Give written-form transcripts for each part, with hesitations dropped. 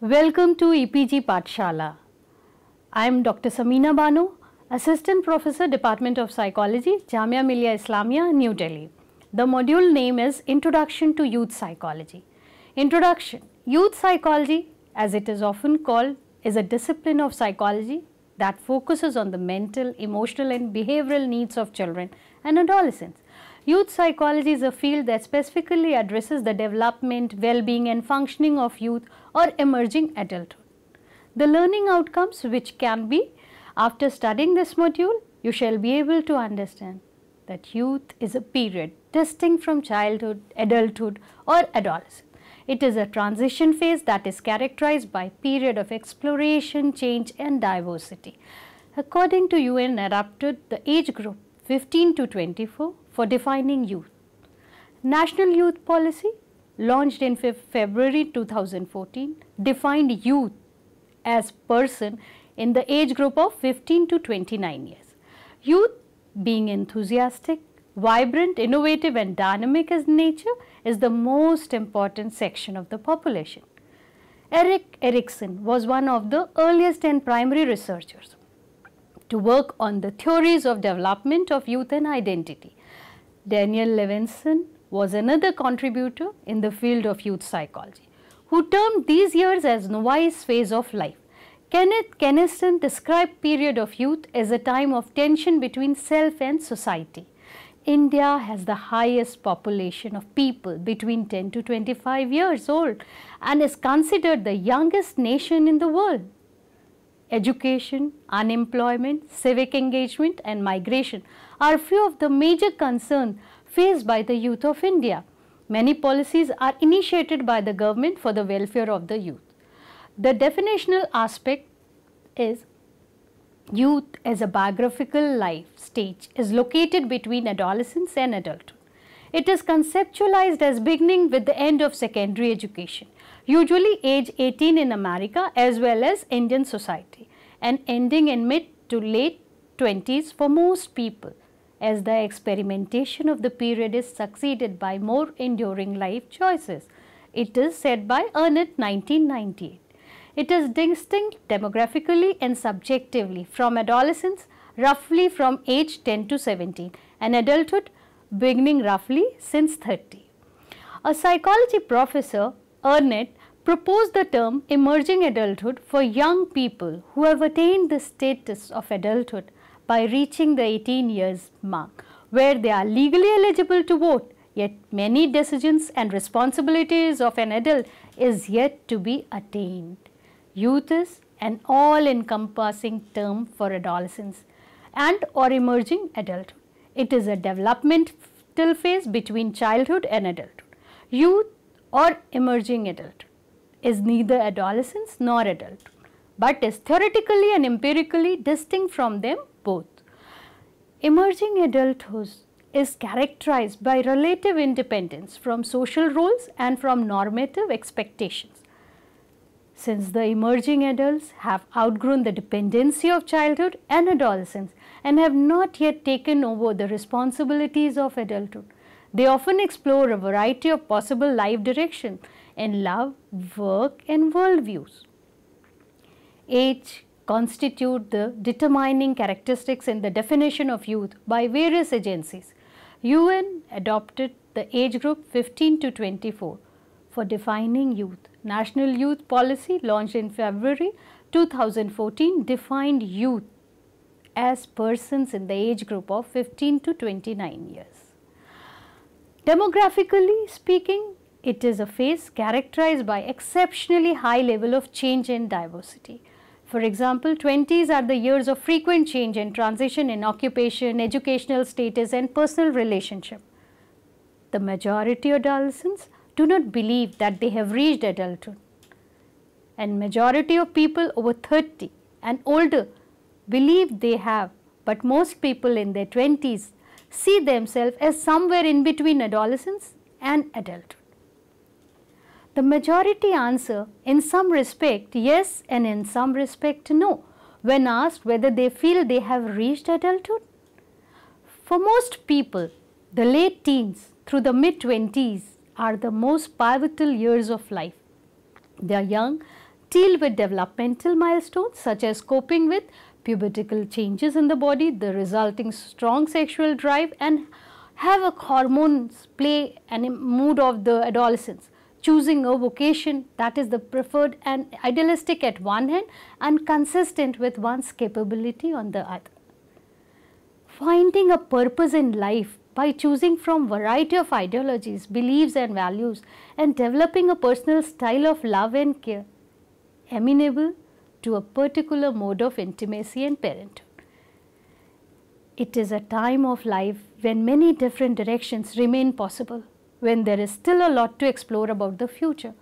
Welcome to EPG Pathshala. I am Dr. Samina Bano, Assistant Professor, Department of Psychology, Jamia Millia Islamia, New Delhi. The module name is Introduction to Youth Psychology. Introduction. Youth psychology, as it is often called, is a discipline of psychology that focuses on the mental, emotional and behavioral needs of children and adolescents. Youth psychology is a field that specifically addresses the development, well-being and functioning of youth or emerging adulthood. The learning outcomes which can be, after studying this module, you shall be able to understand that youth is a period distinct from childhood, adulthood or adolescence. It is a transition phase that is characterized by period of exploration, change and diversity. According to UN adapted the age group 15 to 24 for defining youth. National Youth Policy launched in February 2014 defined youth as person in the age group of 15 to 29 years. Youth being enthusiastic, vibrant, innovative and dynamic as nature is the most important section of the population. Erickson was one of the earliest and primary researchers to work on the theories of development of youth and identity. Daniel Levinson was another contributor in the field of youth psychology, who termed these years as novice phase of life. Kenaston described period of youth as a time of tension between self and society. India has the highest population of people between 10 to 25 years old and is considered the youngest nation in the world. Education, unemployment, civic engagement and migration are few of the major concerns faced by the youth of India. Many policies are initiated by the government for the welfare of the youth. The definitional aspect is youth as a biographical life stage is located between adolescence and adulthood. It is conceptualized as beginning with the end of secondary education, usually age 18 in America as well as Indian society, and ending in mid to late 20s for most people, as the experimentation of the period is succeeded by more enduring life choices. It is said by Ernest 1998. It is distinct demographically and subjectively from adolescence roughly from age 10 to 17 and adulthood beginning roughly since 30. A psychology professor, Ernest, proposed the term emerging adulthood for young people who have attained the status of adulthood by reaching the 18 years mark, where they are legally eligible to vote, yet many decisions and responsibilities of an adult is yet to be attained. Youth is an all-encompassing term for adolescence and or emerging adulthood. It is a developmental phase between childhood and adulthood. Youth or emerging adulthood is neither adolescence nor adulthood, but is theoretically and empirically distinct from them both. Emerging adulthood is characterized by relative independence from social roles and from normative expectations. Since the emerging adults have outgrown the dependency of childhood and adolescence and have not yet taken over the responsibilities of adulthood, they often explore a variety of possible life directions in love, work and worldviews. Age constitutes the determining characteristics in the definition of youth by various agencies. UN adopted the age group 15 to 24 for defining youth. National Youth Policy launched in February 2014 defined youth as persons in the age group of 15 to 29 years. Demographically speaking, it is a phase characterized by exceptionally high level of change and diversity. For example, 20s are the years of frequent change and transition in occupation, educational status and personal relationship. The majority of adolescents do not believe that they have reached adulthood, and majority of people over 30 and older believe they have, but most people in their 20s see themselves as somewhere in between adolescence and adulthood. The majority answer in some respect yes and in some respect no when asked whether they feel they have reached adulthood. For most people, the late teens through the mid-20s are the most pivotal years of life. They are young, deal with developmental milestones such as coping with pubertal changes in the body, the resulting strong sexual drive, and have a hormones play and mood of the adolescence, choosing a vocation that is the preferred and idealistic at one hand and consistent with one's capability on the other. Finding a purpose in life by choosing from variety of ideologies, beliefs and values, and developing a personal style of love and care amenable to a particular mode of intimacy and parenthood. It is a time of life when many different directions remain possible, when there is still a lot to explore about the future,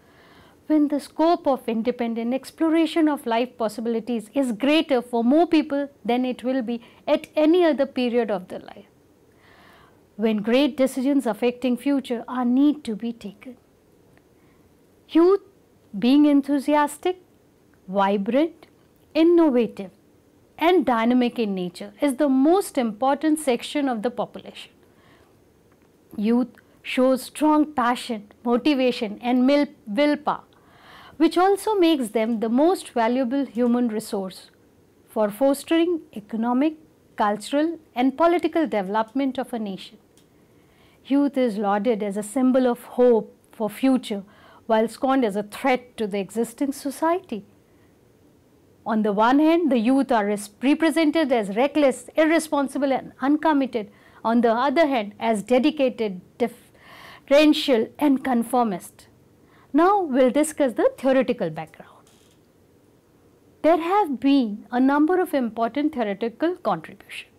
when the scope of independent exploration of life possibilities is greater for more people than it will be at any other period of their life, when great decisions affecting future are need to be taken. Youth, being enthusiastic, vibrant, innovative and dynamic in nature, is the most important section of the population. Youth shows strong passion, motivation and willpower, which also makes them the most valuable human resource for fostering economic, cultural and political development of a nation. Youth is lauded as a symbol of hope for future, while scorned as a threat to the existing society. On the one hand, the youth are represented as reckless, irresponsible and uncommitted. On the other hand, as dedicated, differential and conformist. Now we will discuss the theoretical background. There have been a number of important theoretical contributions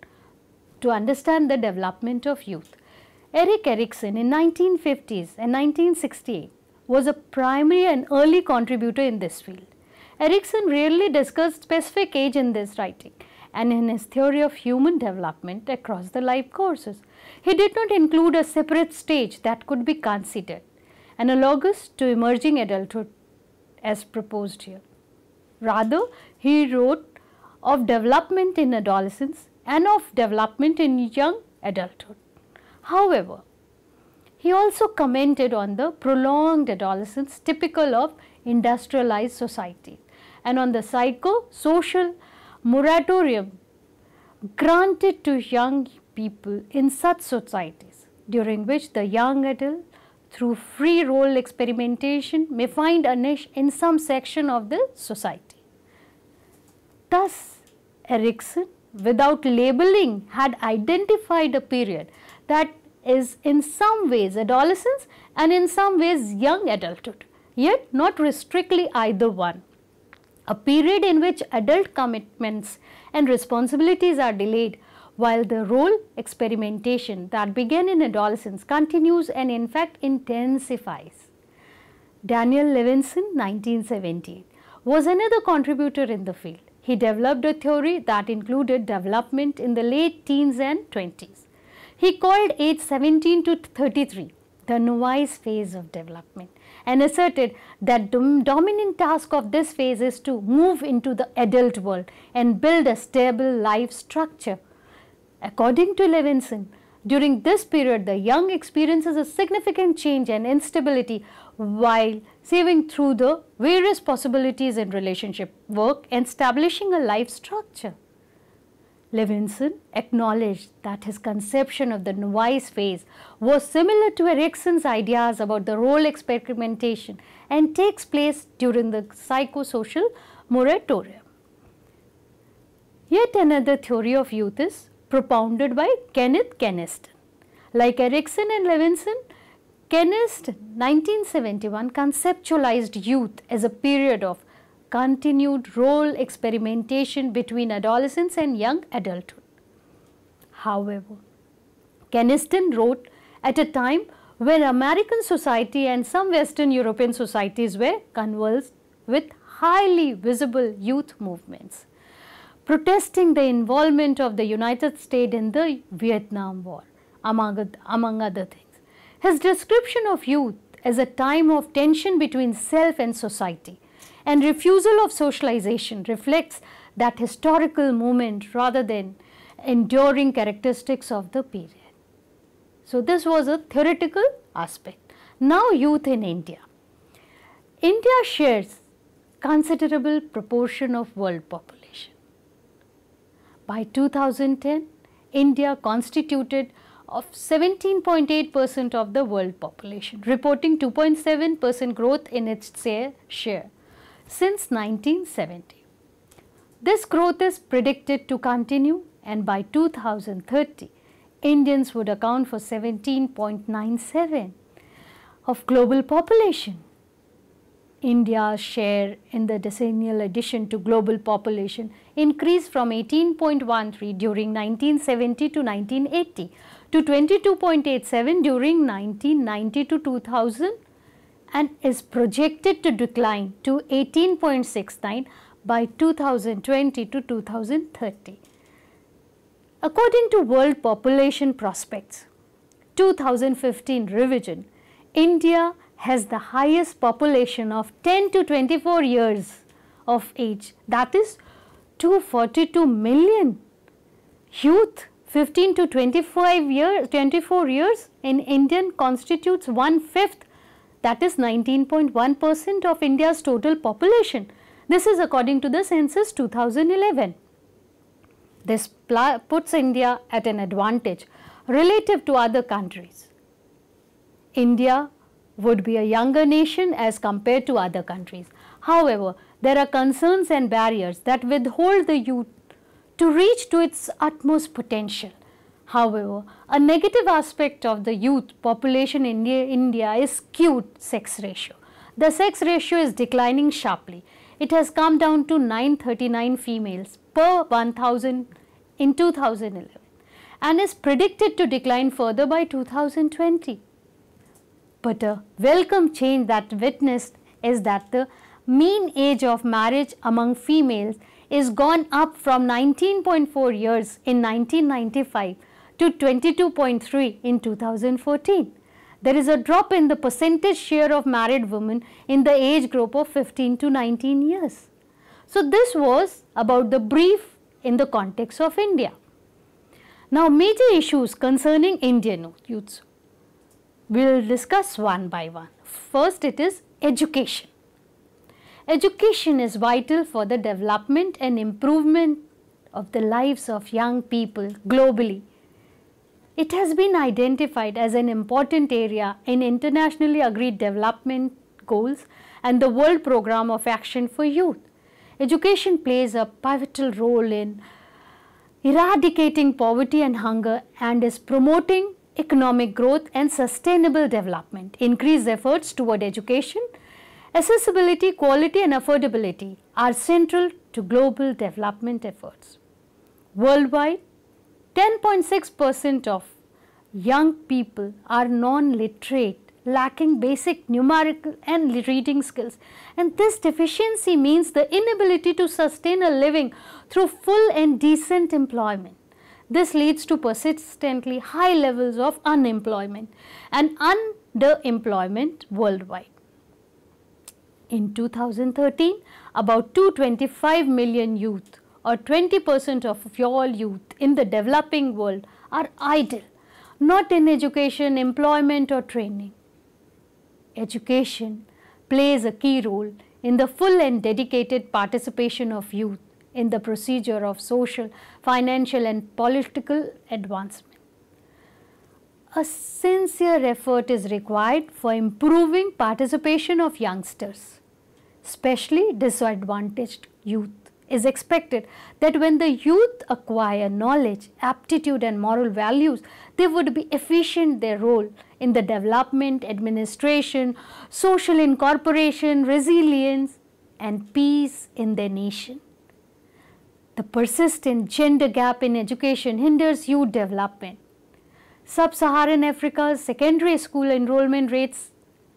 to understand the development of youth. Erickson in 1950s and 1968 was a primary and early contributor in this field. Erickson rarely discussed specific age in this writing, and in his theory of human development across the life courses, he did not include a separate stage that could be considered analogous to emerging adulthood as proposed here. Rather, he wrote of development in adolescence and of development in young adulthood. However, he also commented on the prolonged adolescence typical of industrialized society and on the psychosocial moratorium granted to young people in such societies, during which the young adult through free role experimentation may find a niche in some section of the society. Thus, Erickson, without labeling, had identified a period that is in some ways adolescence and in some ways young adulthood, yet not strictly either one. A period in which adult commitments and responsibilities are delayed, while the role experimentation that began in adolescence continues and in fact intensifies. Daniel Levinson, 1978, was another contributor in the field. He developed a theory that included development in the late teens and 20s. He called age 17 to 33 the novice phase of development and asserted that the dominant task of this phase is to move into the adult world and build a stable life structure. According to Levinson, during this period, the young experiences a significant change and instability while saving through the various possibilities in relationship, work and establishing a life structure. Levinson acknowledged that his conception of the novice phase was similar to Erickson's ideas about the role experimentation and takes place during the psychosocial moratorium. Yet another theory of youth is propounded by Kenaston. Like Erickson and Levinson, Kenaston 1971 conceptualized youth as a period of continued role experimentation between adolescence and young adulthood. However, Kenaston wrote at a time when American society and some Western European societies were convulsed with highly visible youth movements, protesting the involvement of the United States in the Vietnam War, among other things. His description of youth as a time of tension between self and society and refusal of socialization reflects that historical moment rather than enduring characteristics of the period. So, this was a theoretical aspect. Now, youth in India. India shares considerable proportion of world population. By 2010, India constituted of 17.8% of the world population, reporting 2.7% growth in its share since 1970. This growth is predicted to continue, and by 2030, Indians would account for 17.97% of global population. India's share in the decennial addition to global population increased from 18.13 during 1970 to 1980 to 22.87 during 1990 to 2000 and is projected to decline to 18.69 by 2020 to 2030. According to World Population Prospects 2015 revision, India has the highest population of 10 to 24 years of age, that is 242 million. Youth 15 to 24 years in Indian constitutes 1/5, that is 19.1% of India's total population. This is according to the census 2011. This puts India at an advantage relative to other countries. India would be a younger nation as compared to other countries. However, there are concerns and barriers that withhold the youth to reach to its utmost potential. However, a negative aspect of the youth population in India is skewed sex ratio. The sex ratio is declining sharply. It has come down to 939 females per 1000 in 2011 and is predicted to decline further by 2020. But a welcome change that witnessed is that the mean age of marriage among females is gone up from 19.4 years in 1995 to 22.3 in 2014. There is a drop in the percentage share of married women in the age group of 15 to 19 years. So this was about the brief in the context of India. Now major issues concerning Indian youths. We will discuss one by one. First, it is education. Education is vital for the development and improvement of the lives of young people globally. It has been identified as an important area in internationally agreed development goals and the World Programme of Action for Youth. Education plays a pivotal role in eradicating poverty and hunger and is promoting economic growth and sustainable development. Increased efforts toward education, accessibility, quality and affordability are central to global development efforts. Worldwide, 10.6% of young people are non-literate, lacking basic numerical and reading skills, and this deficiency means the inability to sustain a living through full and decent employment. This leads to persistently high levels of unemployment and underemployment worldwide. In 2013, about 225 million youth or 20% of all youth in the developing world are idle, not in education, employment or training. Education plays a key role in the full and dedicated participation of youth in the procedure of social, financial and political advancement. A sincere effort is required for improving participation of youngsters, especially disadvantaged youth. It is expected that when the youth acquire knowledge, aptitude and moral values, they would be efficient in their role in the development, administration, social incorporation, resilience and peace in their nation. The persistent gender gap in education hinders youth development. Sub-Saharan Africa's secondary school enrollment rates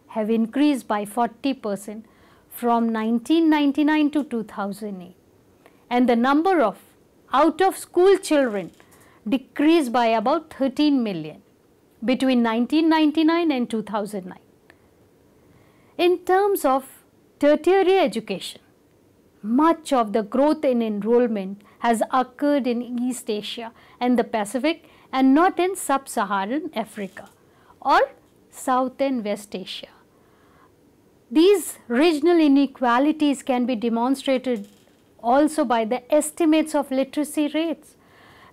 have increased by 40% from 1999 to 2008, and the number of out-of-school children decreased by about 13 million between 1999 and 2009. In terms of tertiary education, much of the growth in enrollment has occurred in East Asia and the Pacific and not in Sub-Saharan Africa or South and West Asia. These regional inequalities can be demonstrated also by the estimates of literacy rates.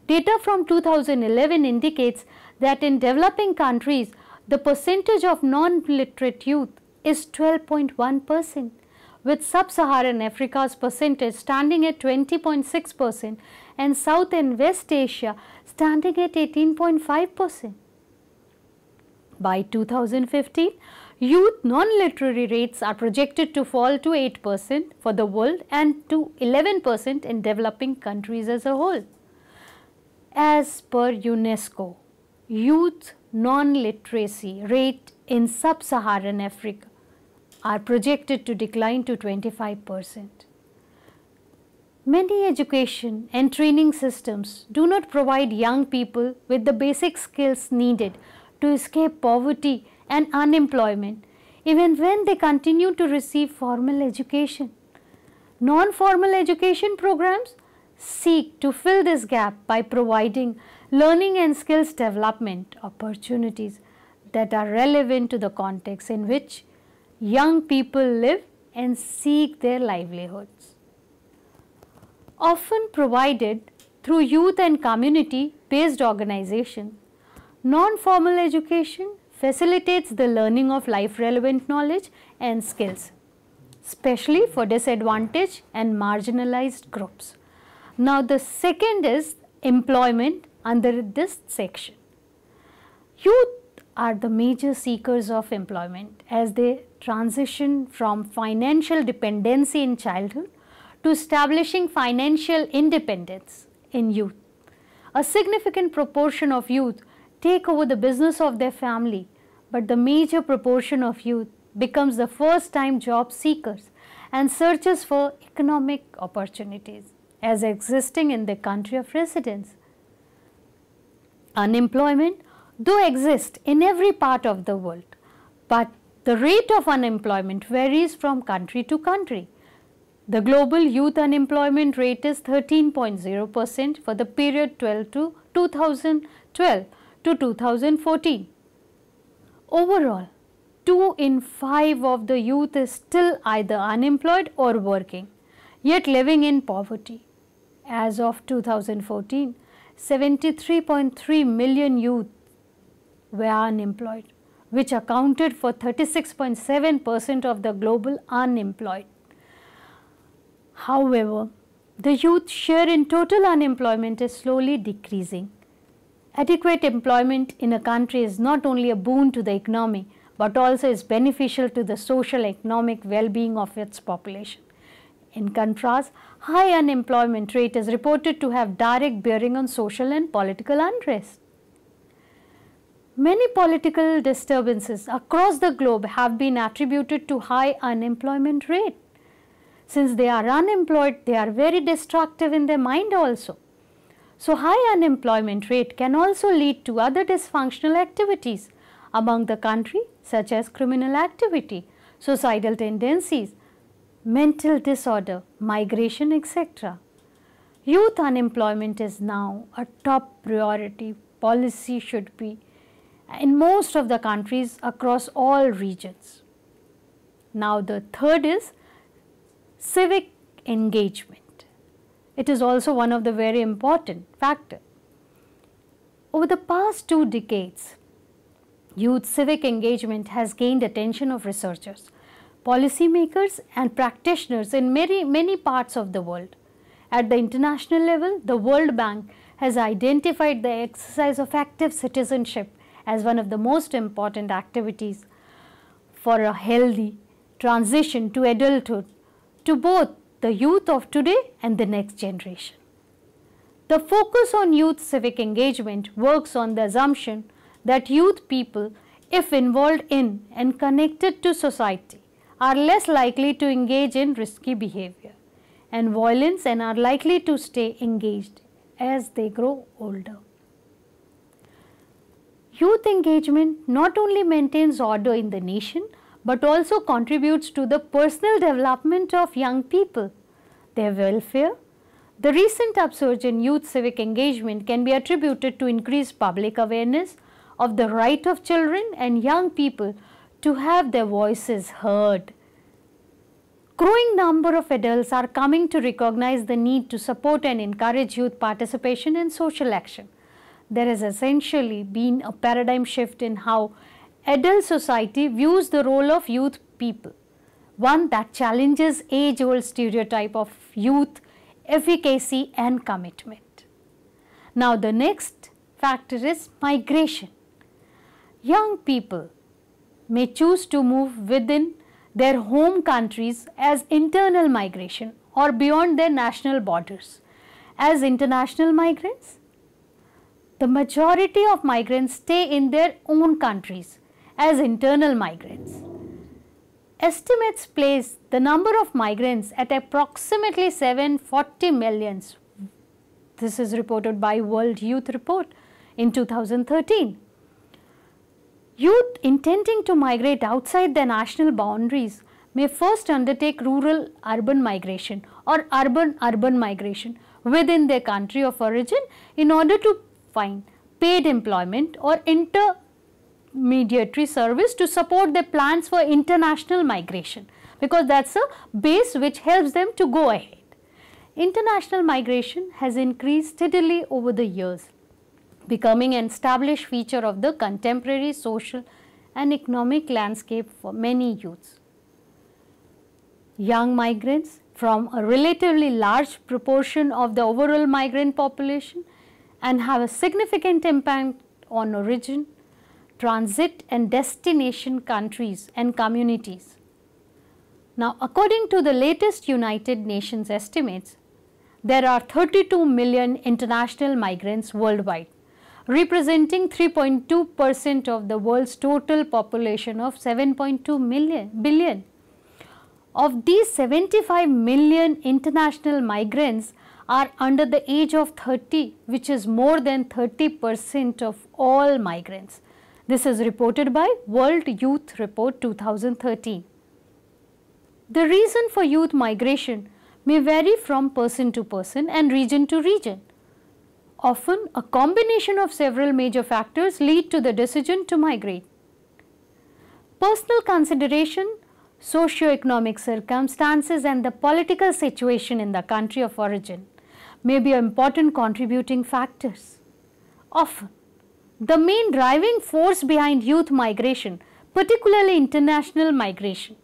Data from 2011 indicates that in developing countries, the percentage of non-literate youth is 12.1%, with Sub-Saharan Africa's percentage standing at 20.6% and South and West Asia standing at 18.5%. By 2015, youth non-literary rates are projected to fall to 8% for the world and to 11% in developing countries as a whole. As per UNESCO, youth non-literacy rate in Sub-Saharan Africa are projected to decline to 25%. Many education and training systems do not provide young people with the basic skills needed to escape poverty and unemployment, even when they continue to receive formal education. Non-formal education programs seek to fill this gap by providing learning and skills development opportunities that are relevant to the context in which young people live and seek their livelihoods. Often provided through youth and community-based organizations, non-formal education facilitates the learning of life-relevant knowledge and skills, especially for disadvantaged and marginalized groups. Now, the second is employment under this section. Youth are the major seekers of employment as they transition from financial dependency in childhood to establishing financial independence in youth. A significant proportion of youth take over the business of their family, but the major proportion of youth becomes the first-time job seekers and searches for economic opportunities as existing in their country of residence. Unemployment do exist in every part of the world, but the rate of unemployment varies from country to country. The global youth unemployment rate is 13.0% for the period 2012 to 2014. Overall, 2 in 5 of the youth is still either unemployed or working, yet living in poverty. As of 2014, 73.3 million youth were unemployed, which accounted for 36.7% of the global unemployed. However, the youth share in total unemployment is slowly decreasing. Adequate employment in a country is not only a boon to the economy, but also is beneficial to the social economic well-being of its population. In contrast, high unemployment rate is reported to have direct bearing on social and political unrest. Many political disturbances across the globe have been attributed to high unemployment rate. Since they are unemployed, they are very destructive in their mind also. So, high unemployment rate can also lead to other dysfunctional activities among the country, such as criminal activity, suicidal tendencies, mental disorder, migration, etc. Youth unemployment is now a top priority policy should be in most of the countries across all regions. Now, the third is civic engagement. It is also one of the very important factors. Over the past 2 decades, youth civic engagement has gained attention of researchers, policymakers and practitioners in many parts of the world. At the international level, the World Bank has identified the exercise of active citizenship as one of the most important activities for a healthy transition to adulthood to both the youth of today and the next generation. The focus on youth civic engagement works on the assumption that youth people, if involved in and connected to society, are less likely to engage in risky behavior and violence and are likely to stay engaged as they grow older. Youth engagement not only maintains order in the nation, but also contributes to the personal development of young people, their welfare. The recent upsurge in youth civic engagement can be attributed to increased public awareness of the right of children and young people to have their voices heard growing number of adults are coming to recognize the need to support and encourage youth participation in social action. There has essentially been a paradigm shift in how adult society views the role of youth people, one that challenges age-old stereotype of youth efficacy and commitment. Now the next factor is migration. Young people may choose to move within their home countries as internal migration or beyond their national borders as international migrants. The majority of migrants stay in their own countries as internal migrants. Estimates place the number of migrants at approximately 740 million. This is reported by World Youth Report in 2013. Youth intending to migrate outside their national boundaries may first undertake rural-urban migration or urban-urban migration within their country of origin in order to find paid employment or intermediary service to support their plans for international migration, because that's a base which helps them to go ahead. International migration has increased steadily over the years, becoming an established feature of the contemporary social and economic landscape for many youths. Young migrants form a relatively large proportion of the overall migrant population and have a significant impact on origin, transit and destination countries and communities. Now, according to the latest United Nations estimates, there are 32 million international migrants worldwide, representing 3.2% of the world's total population of 7.2 billion. Of these, 75 million international migrants are under the age of 30, which is more than 30% of all migrants. This is reported by World Youth Report 2013. The reason for youth migration may vary from person to person and region to region. Often, a combination of several major factors lead to the decision to migrate. Personal consideration, socio-economic circumstances and the political situation in the country of origin may be important contributing factors. Often, the main driving force behind youth migration, particularly international migration,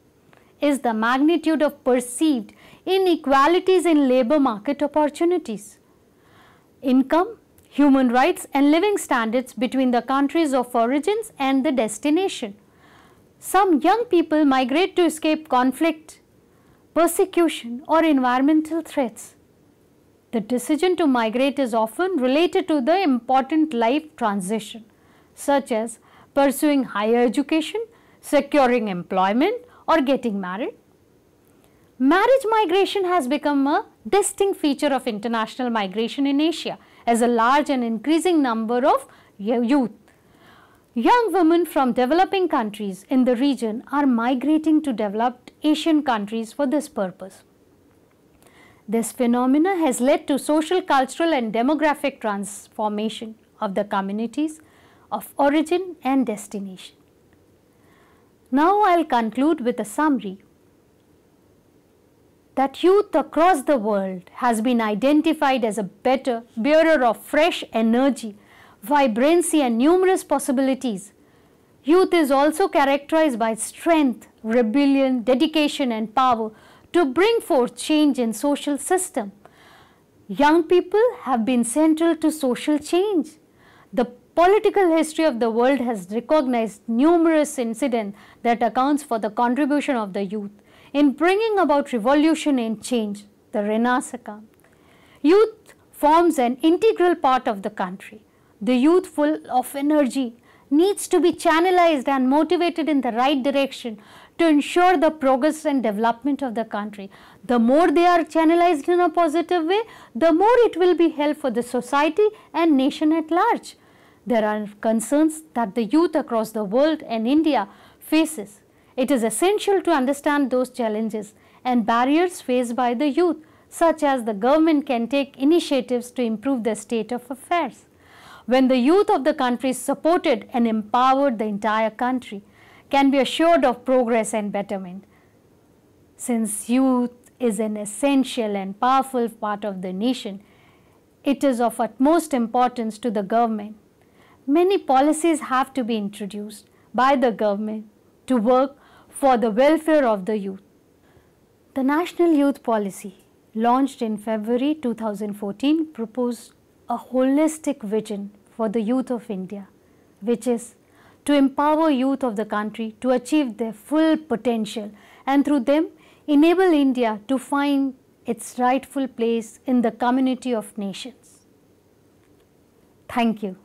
is the magnitude of perceived inequalities in labour market opportunities, income, human rights and living standards between the countries of origins and the destination. Some young people migrate to escape conflict, persecution or environmental threats. The decision to migrate is often related to the important life transition, such as pursuing higher education, securing employment or getting married. Marriage migration has become a distinct feature of international migration in Asia, as a large and increasing number of youth. Young women from developing countries in the region are migrating to developed Asian countries for this purpose. This phenomena has led to social, cultural and demographic transformation of the communities of origin and destination. Now I will conclude with a summary that youth across the world has been identified as a bearer of fresh energy, vibrancy and numerous possibilities. Youth is also characterized by strength, rebellion, dedication and power to bring forth change in social system. Young people have been central to social change. The political history of the world has recognized numerous incidents that accounts for the contribution of the youth in bringing about revolution and change, the Renaissance. Youth forms an integral part of the country. The youth, full of energy, needs to be channelized and motivated in the right direction to ensure the progress and development of the country. The more they are channelized in a positive way, the more it will be helpful for the society and nation at large. There are concerns that the youth across the world and India faces. It is essential to understand those challenges and barriers faced by the youth, such as the government can take initiatives to improve the state of affairs. When the youth of the country is supported and empowered, the entire country can be assured of progress and betterment. Since youth is an essential and powerful part of the nation, it is of utmost importance to the government. Many policies have to be introduced by the government to work for the welfare of the youth. The National Youth Policy, launched in February 2014, proposed a holistic vision for the youth of India, which is to empower youth of the country to achieve their full potential and through them enable India to find its rightful place in the community of nations. Thank you.